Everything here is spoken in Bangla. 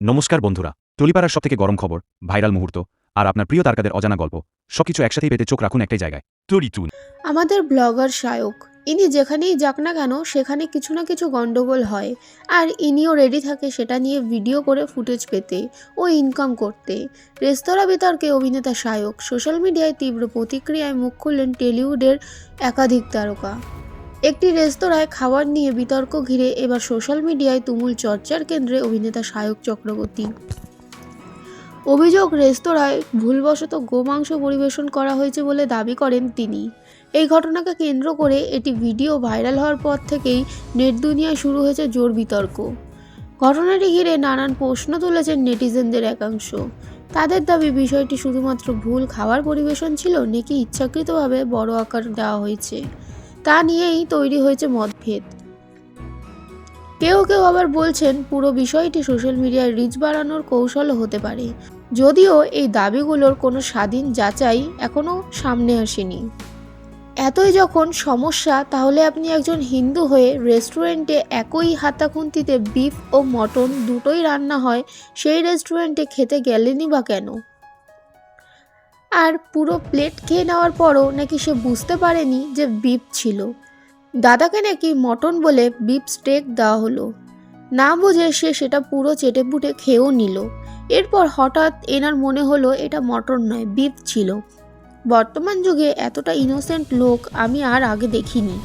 নমস্কার বন্ধুরা, টলিপাড়ার সবথেকে গরম খবর, ভাইরাল মুহূর্ত আর আপনার প্রিয় তারকাদের অজানা গল্প সবকিছু একসাথেই পেতে চোখ রাখুন একটাই জায়গায়, টলিটুন। আমাদের ব্লগার সায়ক ইনি যেখানেই যাক না কেন সেখানে কিছু না কিছু গন্ডগোল হয়, আর ইনিও রেডি থাকে সেটা নিয়ে ভিডিও করে ফুটেজ পেতে ও ইনকাম করতে। রেস্তোরাঁ বিতর্কে অভিনেতা সায়ক সোশ্যাল মিডিয়ায় তীব্র প্রতিক্রিয়ায় মুখ খুললেন টলিউডের একাধিক তারকা। একটি রেস্তোরাঁয় খাবার নিয়ে বিতর্ক ঘিরে এবার সোশ্যাল মিডিয়ায় তুমুল চর্চার কেন্দ্রে অভিনেতা সায়ক চক্রবর্তী। অভিযোগ, রেস্তোরাঁয় ভুলবশত গোমাংস পরিবেশন করা হয়েছে বলে দাবি করেন তিনি। এই ঘটনাকে কেন্দ্র করে এটি ভিডিও ভাইরাল হওয়ার পর থেকেই নেট দুনিয়ায় শুরু হয়েছে জোর বিতর্ক। ঘটনাটি ঘিরে নানান প্রশ্ন তুলেছেন নেটিজেনদের একাংশ। তাদের দাবি, বিষয়টি শুধুমাত্র ভুল খাবার পরিবেশন ছিল নাকি ইচ্ছাকৃতভাবে বড় আকার দেওয়া হয়েছে, তা নিয়েই তৈরি হয়েছে মতভেদ। কেউ কেউ আবার বলছেন পুরো বিষয়টি সোশ্যাল মিডিয়ায় রিচ বাড়ানোর কৌশলও হতে পারে, যদিও এই দাবিগুলোর কোনো স্বাধীন যাচাই এখনও সামনে আসেনি। এতই যখন সমস্যা, তাহলে আপনি একজন হিন্দু হয়ে রেস্টুরেন্টে একই হাতাখুন্তিতে বিফ ও মটন দুটোই রান্না হয়, সেই রেস্টুরেন্টে খেতে গেলেনই বা কেন? আর পুরো প্লেট খেয়ে নেওয়ার পরও নাকি সে বুঝতে পারেনি যে বিফ ছিল। দাদাকে নাকি মটন বলে বিফ স্টেক দেওয়া হলো, না বুঝে সে সেটা পুরো চেটেপুটে খেয়েও নিল। এরপর হঠাৎ এনার মনে হলো এটা মটন নয়, বিফ ছিল। বর্তমান যুগে এতটা ইনোসেন্ট লোক আমি আর আগে দেখিনি।